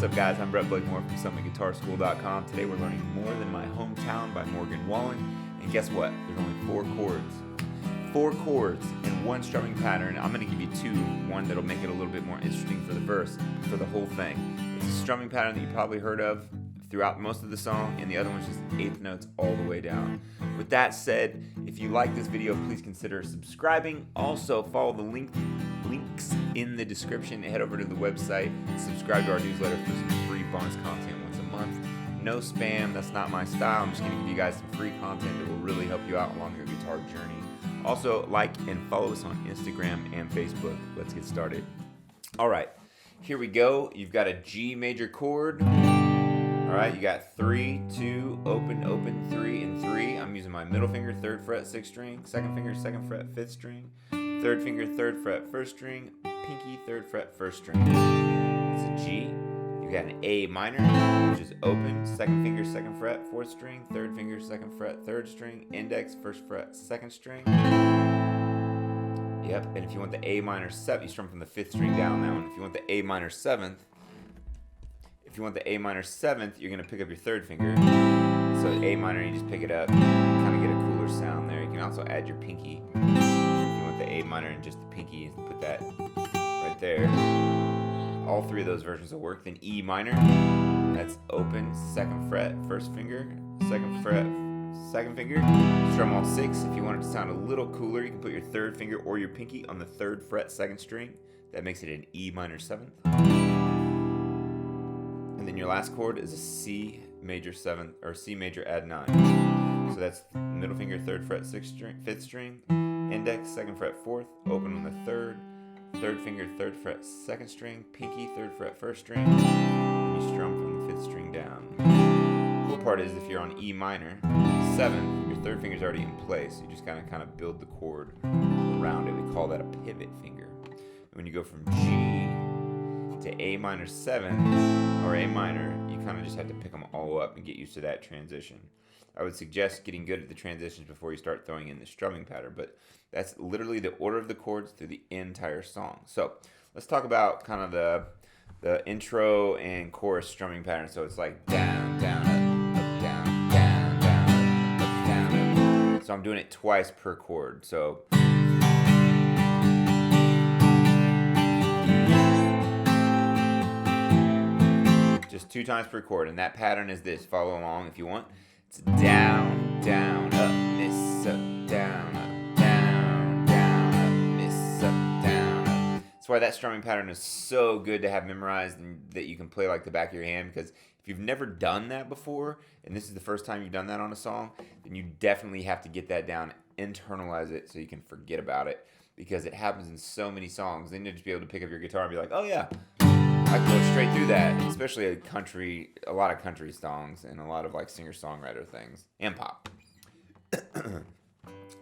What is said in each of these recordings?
What's up, guys? I'm Brett Blakemore from SummitGuitarSchool.com. Today we're learning More Than My Hometown by Wallen. And guess what? There's only 4 chords. 4 chords in one strumming pattern. I'm going to give you 2. One that'll make it a little bit more interesting for the verse, for the whole thing. It's a strumming pattern that you probably heard of throughout most of the song, and the other one's just 8th notes all the way down. With that said, if you like this video, please consider subscribing. Also, follow the links in the description. Head over to the website, subscribe to our newsletter for some free bonus content once a month. No spam, that's not my style. I'm just going to give you guys some free content that will really help you out along your guitar journey. Also, like and follow us on Instagram and Facebook. Let's get started. All right, here we go. You've got a G major chord. All right, you got 3, 2, open, open, 3, and 3. I'm using my middle finger, 3rd fret, 6th string, 2nd finger, 2nd fret, 5th string, 3rd finger, 3rd fret, 1st string, pinky, 3rd fret, 1st string. It's a G. You got an A minor, which is open, 2nd finger, 2nd fret, 4th string, 3rd finger, 2nd fret, 3rd string, index, 1st fret, 2nd string. Yep, and if you want the A minor 7th, you strum from the 5th string down that one. If you want the A minor 7th, you're going to pick up your 3rd finger. So A minor, you just pick it up, kind of get a cooler sound there. You can also add your pinky. If you want the A minor and just the pinky, put that right there. All 3 of those versions will work. Then E minor, that's open, 2nd fret, 1st finger, 2nd fret, 2nd finger. Strum all 6. If you want it to sound a little cooler, you can put your 3rd finger or your pinky on the 3rd fret, 2nd string. That makes it an E minor 7th. And then your last chord is a C major 7th, or C major add 9. So that's middle finger, 3rd fret, 6th string, 5th string, index, 2nd fret, 4th, open on the 3rd, 3rd finger, 3rd fret, 2nd string, pinky, 3rd fret, 1st string, and you strum from the 5th string down. The cool part is if you're on E minor 7th, your 3rd finger is already in place. You just kind of build the chord around it. We call that a pivot finger. And when you go from G to A minor 7th or A minor, you kind of just have to pick them all up and get used to that transition. I would suggest getting good at the transitions before you start throwing in the strumming pattern, but that's literally the order of the chords through the entire song. So let's talk about kind of the intro and chorus strumming pattern. So it's like down, down, up, down, down, down, up, down, up. So I'm doing it twice per chord. So just 2 times per chord, and that pattern is this. Follow along if you want. It's down, down, up, miss, up, down, up, down, down, up, miss, up, down, up. That's why that strumming pattern is so good to have memorized and that you can play like the back of your hand, because if you've never done that before, and this is the first time you've done that on a song, then you definitely have to get that down, internalize it so you can forget about it, because it happens in so many songs. Then you'll just be able to pick up your guitar and be like, oh yeah, I can go straight through that, especially a lot of country songs and a lot of like singer-songwriter things and pop.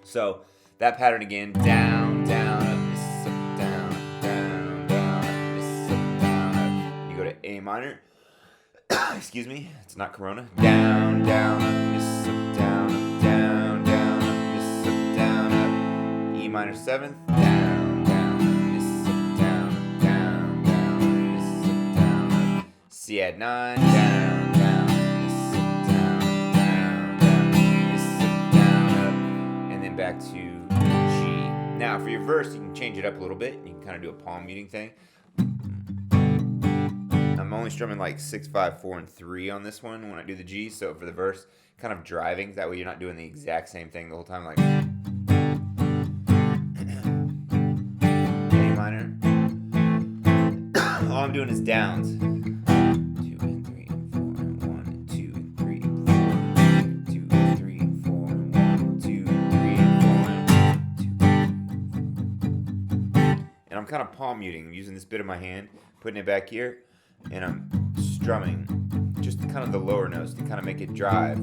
So that pattern again, down, down, up, miss, up, down, down, down, up, miss, up, down, up. You go to A minor, excuse me, it's not Corona. Down, down, up, miss, up, down, up, down, down, up, miss, up, down, up. E minor 7th, down, down, miss, up, down, up, down, down, miss, up, down, up. C add 9, down, down, miss, up, down, down, down, miss, up, down, up, and then back to G. Now for your verse, you can change it up a little bit. You can kind of do a palm muting thing. I'm only strumming like 6, 5, 4, and 3 on this one when I do the G. So for the verse, kind of driving. That way you're not doing the exact same thing the whole time. Like A minor. All I'm doing is downs. 2 and 3 and 4 and 1 and 2 and 3 and 4. 2 and 3 and 4 and 1 and 2 and 3 and 4 and 2. And I'm kind of palm muting. I'm using this bit of my hand, putting it back here. And I'm strumming just kind of the lower notes to kind of make it drive.